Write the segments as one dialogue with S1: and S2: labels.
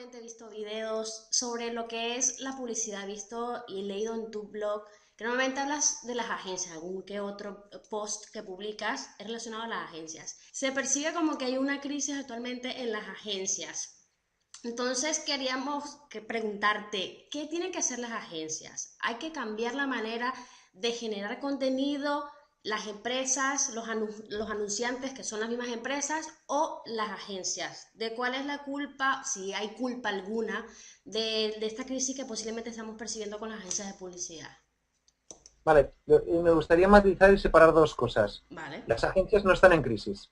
S1: últimamente he visto videos sobre lo que es la publicidad, he visto y he leído en tu blog que normalmente hablas de las agencias, algún que otro post que publicas es relacionado a las agencias. Se percibe como que hay una crisis actualmente en las agencias. Entonces queríamos preguntarte, ¿qué tienen que hacer las agencias? ¿Hay que cambiar la manera de generar contenido, las empresas, los anunciantes, que son las mismas empresas, o las agencias? ¿De cuál es la culpa, si hay culpa alguna, de esta crisis que posiblemente estamos percibiendo con las agencias de publicidad?
S2: Vale, me gustaría matizar y separar dos cosas.
S1: Vale,
S2: Las agencias no están en crisis.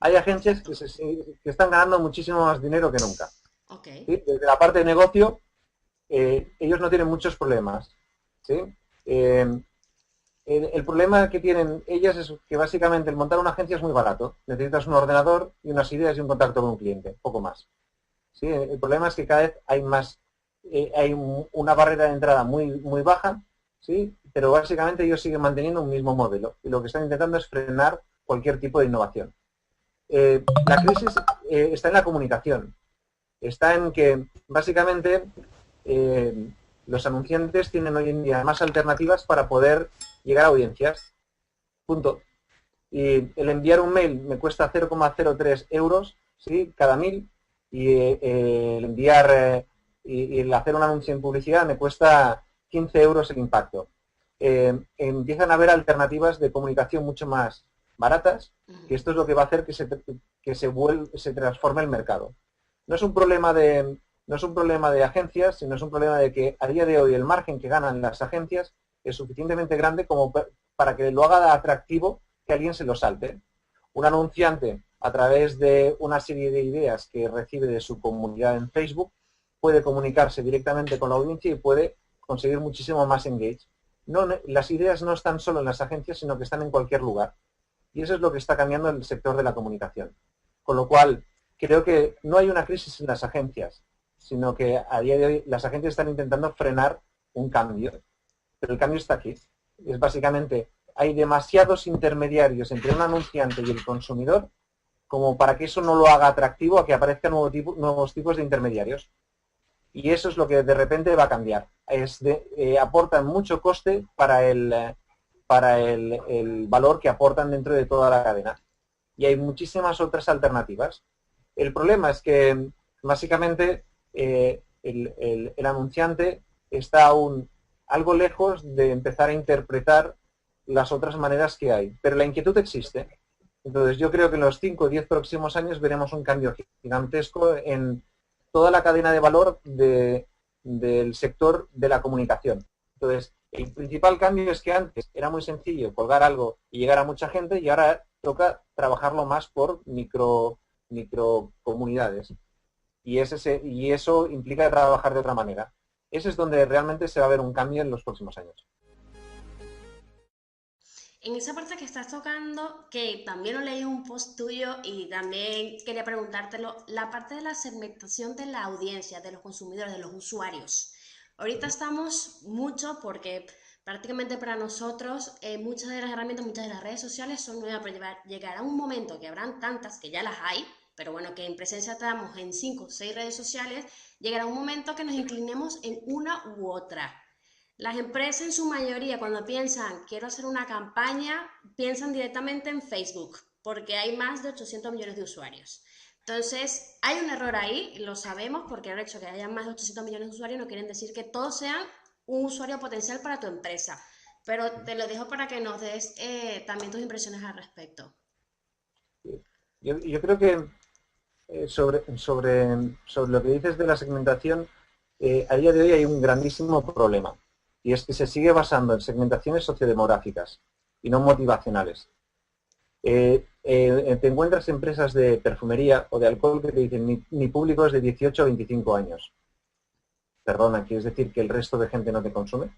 S2: Hay agencias
S1: perfecto.
S2: que están ganando muchísimo más dinero que nunca.
S1: Ok.
S2: ¿Sí? Desde la parte de negocio, ellos no tienen muchos problemas. ¿Sí? Eh, el problema que tienen ellas es que básicamente el montar una agencia es muy barato. Necesitas un ordenador y unas ideas y un contacto con un cliente, poco más. ¿Sí? El problema es que cada vez hay más, hay una barrera de entrada muy baja, ¿sí? Pero básicamente ellos siguen manteniendo un mismo modelo y lo que están intentando es frenar cualquier tipo de innovación. La crisis está en la comunicación, está en que básicamente eh, los anunciantes tienen hoy en día más alternativas para poder llegar a audiencias. Punto. Y el enviar un mail me cuesta 0,03 euros, ¿sí? Cada 1000, y el enviar y el hacer un anuncio en publicidad me cuesta 15 euros el impacto. Empiezan a haber alternativas de comunicación mucho más baratas, que
S1: Ujú.
S2: esto es lo que va a hacer se transforme el mercado. No es un problema de, no es un problema de agencias, sino es un problema de que a día de hoy el margen que ganan las agencias es suficientemente grande como para que lo haga atractivo que alguien se lo salte. Un anunciante, a través de una serie de ideas que recibe de su comunidad en Facebook, puede comunicarse directamente con la audiencia y puede conseguir muchísimo más engage. No, las ideas no están solo en las agencias, sino que están en cualquier lugar. Y eso es lo que está cambiando el sector de la comunicación. Con lo cual, creo que no hay una crisis en las agencias, sino que a día de hoy las agencias están intentando frenar un cambio. Pero el cambio está aquí. Es básicamente, hay demasiados intermediarios entre un anunciante y el consumidor como para que eso no lo haga atractivo a que aparezcan nuevos tipos de intermediarios. Y eso es lo que de repente va a cambiar. Aportan mucho coste para el valor que aportan dentro de toda la cadena. Y hay muchísimas otras alternativas. El problema es que básicamente el anunciante está aún algo lejos de empezar a interpretar las otras maneras que hay. Pero la inquietud existe. Entonces yo creo que en los 5 o 10 próximos años veremos un cambio gigantesco en toda la cadena de valor del sector de la comunicación. Entonces, el principal cambio es que antes era muy sencillo colgar algo y llegar a mucha gente y ahora toca trabajarlo más por micro comunidades. Y eso implica trabajar de otra manera. Ese es donde realmente se va a ver un cambio en los próximos años.
S1: En esa parte que estás tocando, que también lo leí en un post tuyo y también quería preguntártelo, la parte de la segmentación de la audiencia, de los consumidores, de los usuarios. Ahorita estamos mucho porque prácticamente para nosotros muchas de las herramientas, muchas de las redes sociales son nuevas, pero llegará un momento que habrán tantas, que ya las hay, pero bueno, que en presencia estamos en 5 o 6 redes sociales, llegará un momento que nos inclinemos en una u otra. Las empresas en su mayoría cuando piensan quiero hacer una campaña, piensan directamente en Facebook, porque hay más de 800 millones de usuarios. Entonces, hay un error ahí, lo sabemos, porque el hecho de que haya más de 800 millones de usuarios no quieren decir que todos sean un usuario potencial para tu empresa. Pero te lo dejo para que nos des también tus impresiones al respecto.
S2: Yo creo que sobre lo que dices de la segmentación, a día de hoy hay un grandísimo problema. Y es que se sigue basando en segmentaciones sociodemográficas y no motivacionales. Te encuentras empresas de perfumería o de alcohol que te dicen mi público es de 18 a 25 años. Perdona, ¿quieres decir que el resto de gente no te consume?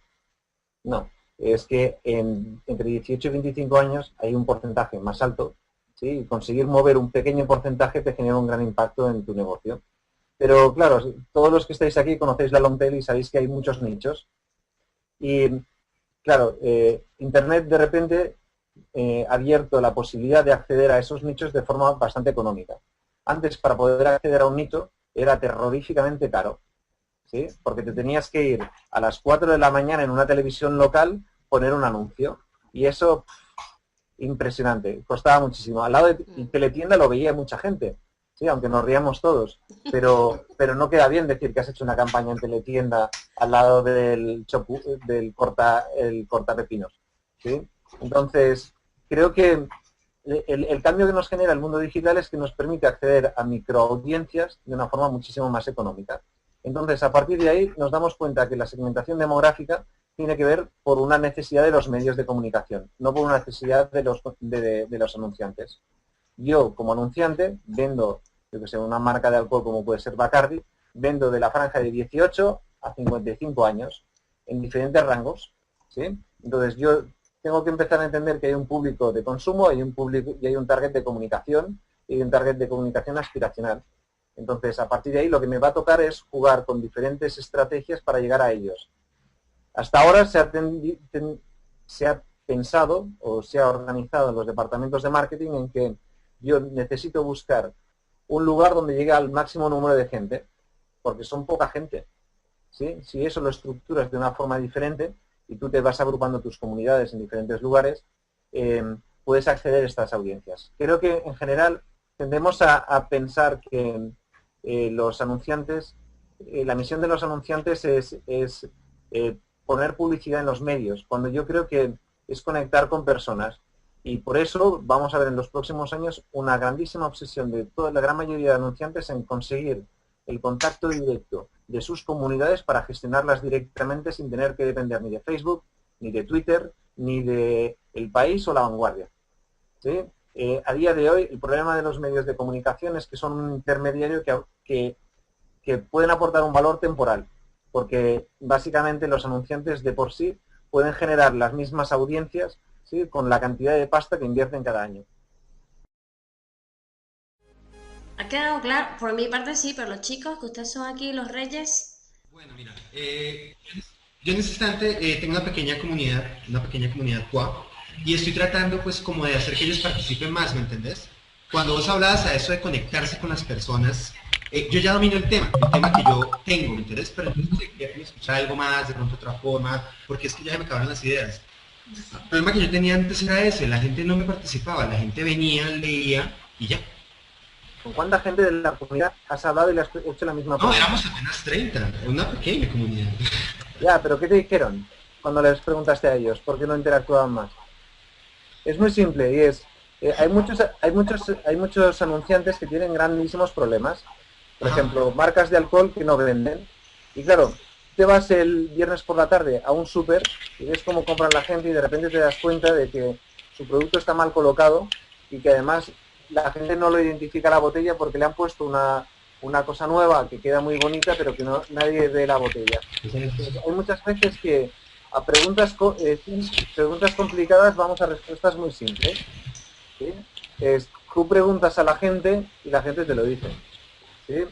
S2: No, es que entre 18 y 25 años hay un porcentaje más alto, ¿sí? Y conseguir mover un pequeño porcentaje te genera un gran impacto en tu negocio. Pero claro, todos los que estáis aquí conocéis la long tail y sabéis que hay muchos nichos. Y claro, Internet de repente ha abierto la posibilidad de acceder a esos nichos de forma bastante económica. Antes, para poder acceder a un nicho, era terroríficamente caro, ¿sí? Porque te tenías que ir a las 4 de la mañana en una televisión local, poner un anuncio. Y eso, impresionante, costaba muchísimo. Al lado de Teletienda lo veía mucha gente, ¿sí? Aunque nos ríamos todos. Pero no queda bien decir que has hecho una campaña en Teletienda al lado del cortapepinos, ¿sí? Entonces, creo que el cambio que nos genera el mundo digital es que nos permite acceder a microaudiencias de una forma muchísimo más económica. Entonces, a partir de ahí nos damos cuenta que la segmentación demográfica tiene que ver por una necesidad de los medios de comunicación, no por una necesidad de los anunciantes. Yo, como anunciante, vendo, yo que sé, una marca de alcohol como puede ser Bacardi, vendo de la franja de 18 a 55 años, en diferentes rangos, ¿sí? Entonces, yo tengo que empezar a entender que hay un público de consumo, hay un público y hay un target de comunicación, y hay un target de comunicación aspiracional. Entonces, a partir de ahí, lo que me va a tocar es jugar con diferentes estrategias para llegar a ellos. Hasta ahora se ha pensado o se ha organizado en los departamentos de marketing en que yo necesito buscar un lugar donde llegue al máximo número de gente, porque son poca gente, ¿sí? Si eso lo estructuras de una forma diferente y tú te vas agrupando tus comunidades en diferentes lugares, puedes acceder a estas audiencias. Creo que en general tendemos a pensar que los anunciantes, la misión de los anunciantes es poner publicidad en los medios, cuando yo creo que es conectar con personas. Y por eso vamos a ver en los próximos años una grandísima obsesión de toda la gran mayoría de anunciantes en conseguir el contacto directo de sus comunidades para gestionarlas directamente sin tener que depender ni de Facebook, ni de Twitter, ni de El País o La Vanguardia, ¿sí? A día de hoy el problema de los medios de comunicación es que son un intermediario que pueden aportar un valor temporal, porque básicamente los anunciantes de por sí pueden generar las mismas audiencias, ¿sí?, con la cantidad de pasta que invierten cada año.
S1: Ha quedado claro, por mi parte sí, pero los chicos, que ustedes son aquí los reyes.
S3: Bueno, mira, yo en este instante tengo una pequeña comunidad QA, y estoy tratando pues como de hacer que ellos participen más, ¿me entendés? Cuando vos hablabas a eso de conectarse con las personas, yo ya domino el tema que yo tengo, ¿me entendés? Pero entonces quería escuchar algo más, de pronto otra forma, porque es que ya me acabaron las ideas. El problema que yo tenía antes era ese, la gente no me participaba, la gente venía, leía y ya.
S2: ¿Con cuánta gente de la comunidad has hablado y le has hecho la misma
S3: No,
S2: pregunta?
S3: éramos apenas 30, una pequeña comunidad.
S2: Ya, pero ¿qué te dijeron cuando les preguntaste a ellos? ¿Por qué no interactuaban más? Es muy simple y es, hay muchos anunciantes que tienen grandísimos problemas. Por
S3: Ajá.
S2: ejemplo, marcas de alcohol que no venden. Y claro, te vas el viernes por la tarde a un súper y ves cómo compran la gente y de repente te das cuenta de que su producto está mal colocado y que además la gente no lo identifica la botella porque le han puesto una cosa nueva que queda muy bonita pero que nadie ve la botella. Entonces, hay muchas veces que a preguntas complicadas vamos a respuestas muy simples, ¿sí? Tú preguntas a la gente y la gente te lo dice, ¿sí?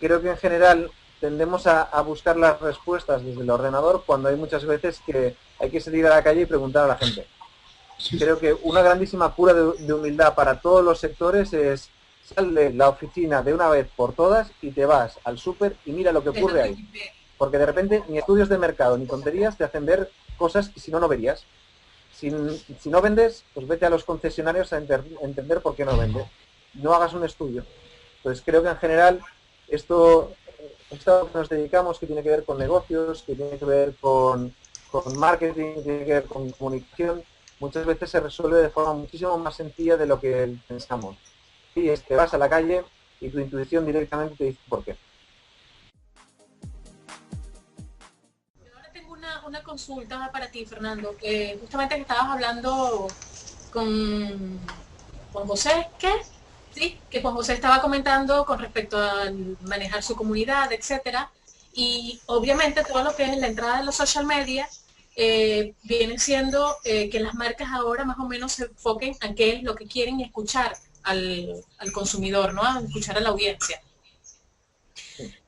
S2: Creo que en general tendemos a buscar las respuestas desde el ordenador cuando hay muchas veces que hay que salir a la calle y preguntar a la gente. Creo que una grandísima cura de humildad para todos los sectores es sal de la oficina de una vez por todas y te vas al súper y mira lo que ocurre ahí. Porque de repente ni estudios de mercado ni tonterías te hacen ver cosas que si no, no verías. Si no vendes, pues vete a los concesionarios a entender por qué no vendes. No hagas un estudio. Pues creo que en general esto que nos dedicamos, que tiene que ver con negocios, que tiene que ver con marketing, que tiene que ver con comunicación, muchas veces se resuelve de forma muchísimo más sencilla de lo que pensamos. Y es que vas a la calle y tu intuición directamente te dice por qué.
S4: Ahora tengo una consulta para ti, Fernando, que justamente que estabas hablando con Juan José, ¿qué? Sí, que Juan José estaba comentando con respecto a manejar su comunidad, etcétera, y obviamente todo lo que es la entrada de los social media viene siendo que las marcas ahora más o menos se enfoquen a qué es lo que quieren escuchar al consumidor, ¿no? A escuchar a la audiencia.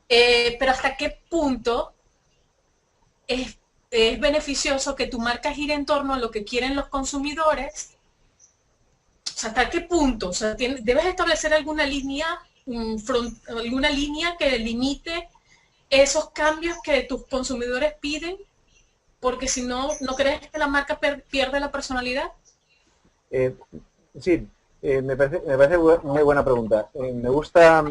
S4: Pero hasta qué punto es beneficioso que tu marca gire en torno a lo que quieren los consumidores. O sea, ¿hasta qué punto? O sea, debes establecer alguna línea alguna línea que limite esos cambios que tus consumidores piden? Porque si no, ¿no crees que la marca pierde la personalidad?
S2: Sí, me parece muy buena pregunta. Me gusta,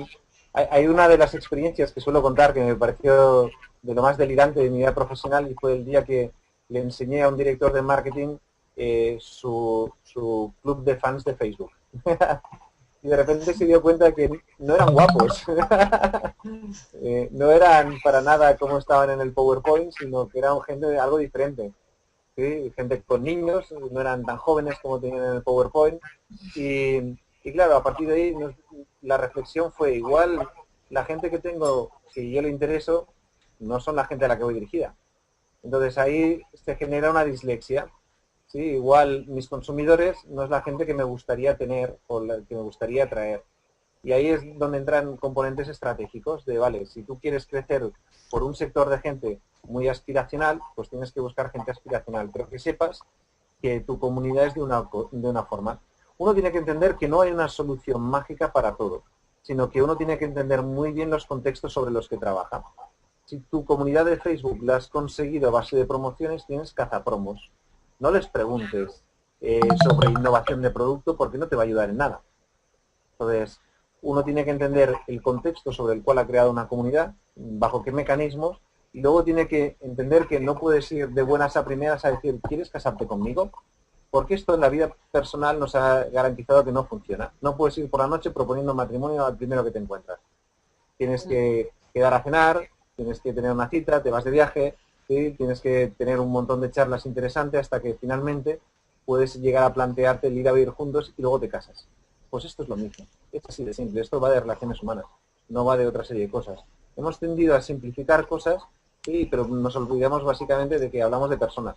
S2: hay una de las experiencias que suelo contar que me pareció de lo más delirante de mi vida profesional y fue el día que le enseñé a un director de marketing su club de fans de Facebook. Y de repente se dio cuenta de que no eran guapos, no eran para nada como estaban en el PowerPoint, sino que eran gente de algo diferente. ¿Sí? Gente con niños, no eran tan jóvenes como tenían en el PowerPoint. Y claro, a partir de ahí la reflexión fue igual, la gente que tengo, que yo le intereso, no son la gente a la que voy dirigida. Entonces ahí se genera una dislexia. ¿Sí? Igual mis consumidores no es la gente que me gustaría tener o la que me gustaría atraer. Y ahí es donde entran componentes estratégicos de, vale, si tú quieres crecer por un sector de gente muy aspiracional, pues tienes que buscar gente aspiracional, pero que sepas que tu comunidad es de una forma. Uno tiene que entender que no hay una solución mágica para todo, sino que uno tiene que entender muy bien los contextos sobre los que trabaja. Si tu comunidad de Facebook la has conseguido a base de promociones, tienes cazapromos. No les preguntes sobre innovación de producto porque no te va a ayudar en nada. Entonces, uno tiene que entender el contexto sobre el cual ha creado una comunidad, bajo qué mecanismos, y luego tiene que entender que no puedes ir de buenas a primeras a decir, ¿quieres casarte conmigo? Porque esto en la vida personal nos ha garantizado que no funciona. No puedes ir por la noche proponiendo matrimonio al primero que te encuentras. Tienes que quedar a cenar, tienes que tener una cita, te vas de viaje, ¿sí? Tienes que tener un montón de charlas interesantes hasta que finalmente puedes llegar a plantearte el ir a vivir juntos y luego te casas. Pues esto es lo mismo. Es así de simple. Esto va de relaciones humanas, no va de otra serie de cosas. Hemos tendido a simplificar cosas, sí, pero nos olvidamos básicamente de que hablamos de personas.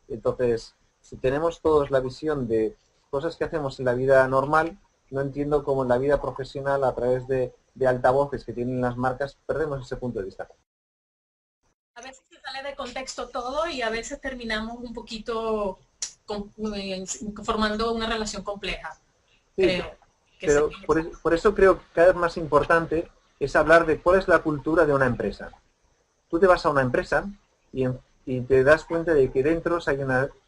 S2: Entonces, si tenemos todos la visión de cosas que hacemos en la vida normal, no entiendo cómo en la vida profesional, a través de altavoces que tienen las marcas, perdemos ese punto de vista.
S4: A veces se sale de contexto todo y a veces terminamos un poquito formando una relación compleja.
S2: Sí,
S4: Creo.
S2: pero por eso creo que cada vez más importante es hablar de cuál es la cultura de una empresa. Tú te vas a una empresa y te das cuenta de que dentro hay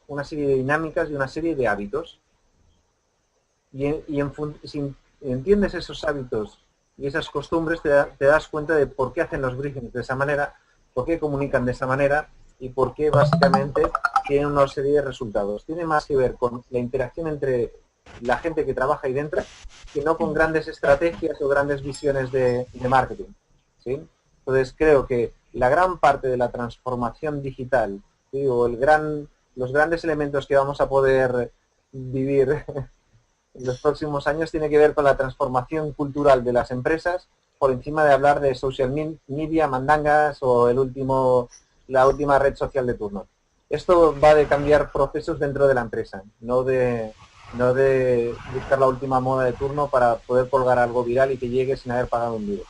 S2: una serie de dinámicas y una serie de hábitos. Si entiendes esos hábitos y esas costumbres, te das cuenta de por qué hacen los briefings de esa manera, por qué comunican de esa manera y por qué básicamente tienen una serie de resultados. Tiene más que ver con la interacción entre la gente que trabaja ahí dentro que no con grandes estrategias o grandes visiones de marketing. ¿Sí? Entonces creo que la gran parte de la transformación digital, ¿sí? O los grandes elementos que vamos a poder vivir en los próximos años tiene que ver con la transformación cultural de las empresas por encima de hablar de social media, mandangas o la última red social de turno. Esto va de cambiar procesos dentro de la empresa, no de buscar la última moda de turno para poder colgar algo viral y que llegue sin haber pagado un duro.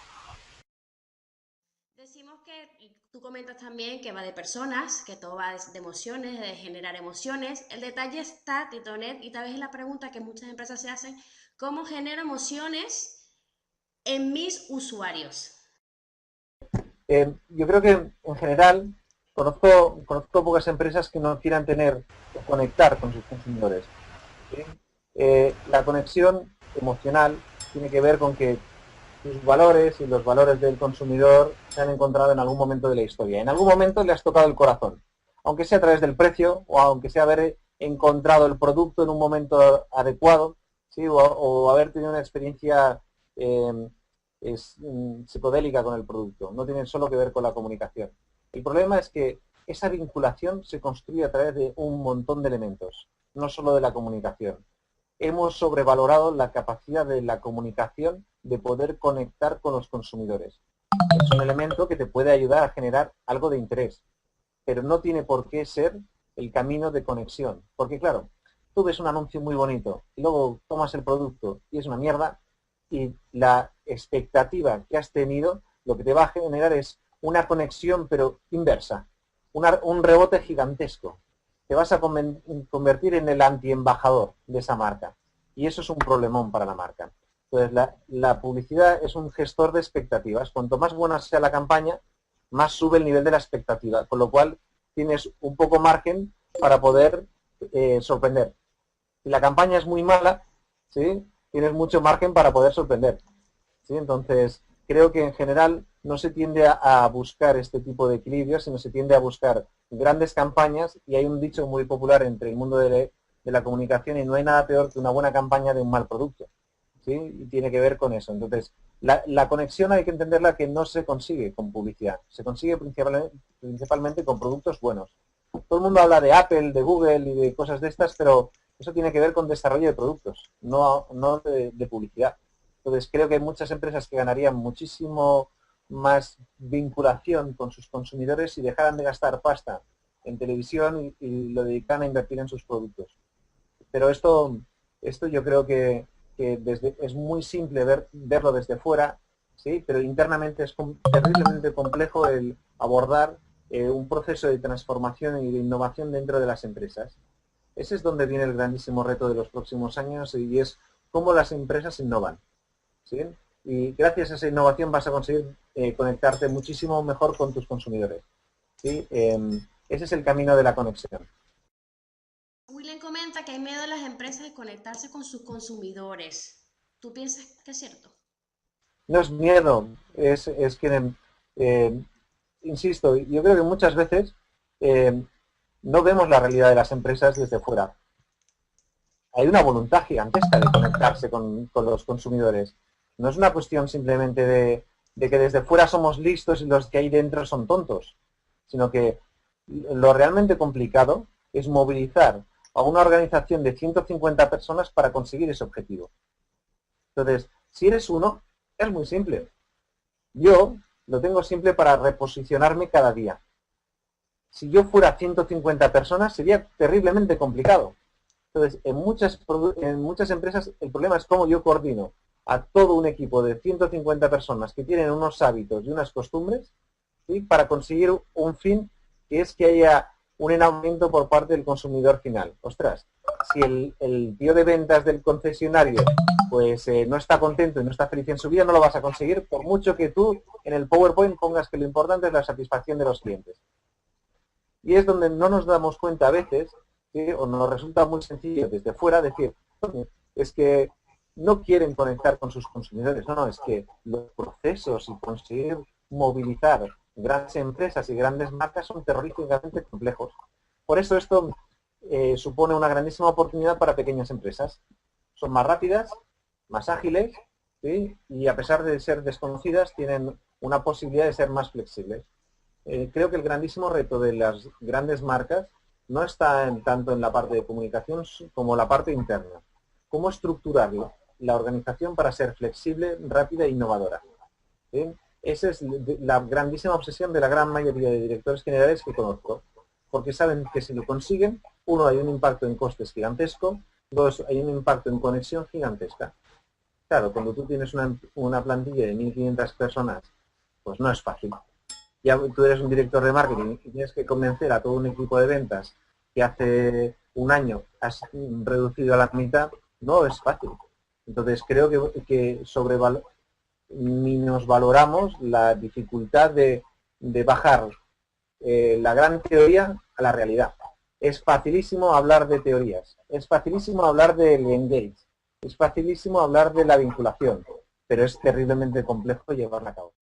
S1: Decimos que, y tú comentas también que va de personas, que todo va de emociones, de generar emociones. El detalle está, Titonet, y tal vez es la pregunta que muchas empresas se hacen, ¿cómo genero emociones en mis usuarios?
S2: Yo creo que en general conozco pocas empresas que no quieran conectar con sus consumidores. ¿Sí? La conexión emocional tiene que ver con que sus valores y los valores del consumidor se han encontrado en algún momento de la historia. En algún momento le has tocado el corazón, aunque sea a través del precio o aunque sea haber encontrado el producto en un momento adecuado, ¿sí? o haber tenido una experiencia psicodélica con el producto. No tiene solo que ver con la comunicación. El problema es que esa vinculación se construye a través de un montón de elementos, no solo de la comunicación. Hemos sobrevalorado la capacidad de la comunicación de poder conectar con los consumidores. Es un elemento que te puede ayudar a generar algo de interés, pero no tiene por qué ser el camino de conexión. Porque claro, tú ves un anuncio muy bonito y luego tomas el producto y es una mierda y la expectativa que has tenido lo que te va a generar es una conexión pero inversa, un rebote gigantesco. Te vas a convertir en el antiembajador de esa marca. Y eso es un problemón para la marca. Entonces, la publicidad es un gestor de expectativas. Cuanto más buena sea la campaña, más sube el nivel de la expectativa, con lo cual tienes un poco margen para poder sorprender. Si la campaña es muy mala, ¿sí?, tienes mucho margen para poder sorprender, ¿sí? Entonces, creo que en general no se tiende a buscar este tipo de equilibrio, sino se tiende a buscar grandes campañas, y hay un dicho muy popular entre el mundo de la comunicación, y no hay nada peor que una buena campaña de un mal producto, ¿sí? Y tiene que ver con eso. Entonces, la conexión hay que entenderla que no se consigue con publicidad, se consigue principalmente con productos buenos. Todo el mundo habla de Apple, de Google y de cosas de estas, pero eso tiene que ver con desarrollo de productos, no de publicidad. Entonces, creo que hay muchas empresas que ganarían muchísimo más vinculación con sus consumidores si dejaran de gastar pasta en televisión y lo dedican a invertir en sus productos. Pero esto yo creo que es muy simple verlo desde fuera, ¿sí? Pero internamente es terriblemente complejo el abordar un proceso de transformación y de innovación dentro de las empresas. Ese es donde viene el grandísimo reto de los próximos años, y es cómo las empresas innovan, ¿sí? Y gracias a esa innovación vas a conseguir conectarte muchísimo mejor con tus consumidores, ¿sí? Ese es el camino de la conexión.
S1: William comenta que hay miedo de las empresas de conectarse con sus consumidores. ¿Tú piensas que es cierto?
S2: No es miedo, es que, insisto, yo creo que muchas veces no vemos la realidad de las empresas desde fuera. Hay una voluntad gigantesca de conectarse con los consumidores. No es una cuestión simplemente de que desde fuera somos listos y los que hay dentro son tontos, sino que lo realmente complicado es movilizar a una organización de 150 personas para conseguir ese objetivo. Entonces, si eres uno, es muy simple. Yo lo tengo simple para reposicionarme cada día. Si yo fuera 150 personas, sería terriblemente complicado. Entonces, en muchas empresas el problema es cómo yo coordino a todo un equipo de 150 personas que tienen unos hábitos y unas costumbres, ¿sí?, para conseguir un fin, que es que haya un enamoramiento por parte del consumidor final. Ostras, si el tío de ventas del concesionario pues no está contento y no está feliz en su vida, no lo vas a conseguir, por mucho que tú en el PowerPoint pongas que lo importante es la satisfacción de los clientes. Y es donde no nos damos cuenta a veces, ¿sí?, o nos resulta muy sencillo desde fuera decir, es que no quieren conectar con sus consumidores. No, es que los procesos y conseguir movilizar grandes empresas y grandes marcas son terroríficamente complejos. Por eso esto supone una grandísima oportunidad para pequeñas empresas. Son más rápidas, más ágiles, ¿sí?, y a pesar de ser desconocidas tienen una posibilidad de ser más flexibles. Creo que el grandísimo reto de las grandes marcas no está tanto en la parte de comunicación como la parte interna. Cómo estructurar la organización para ser flexible, rápida e innovadora, ¿sí? Esa es la grandísima obsesión de la gran mayoría de directores generales que conozco, porque saben que si lo consiguen, uno, hay un impacto en costes gigantesco, dos, hay un impacto en conexión gigantesca. Claro, cuando tú tienes una plantilla de 1.500 personas, pues no es fácil. Ya tú eres un director de marketing y tienes que convencer a todo un equipo de ventas que hace un año has reducido a la mitad, no es fácil. Entonces creo que minusvaloramos la dificultad de bajar la gran teoría a la realidad. Es facilísimo hablar de teorías, es facilísimo hablar del engage, es facilísimo hablar de la vinculación, pero es terriblemente complejo llevarla a cabo.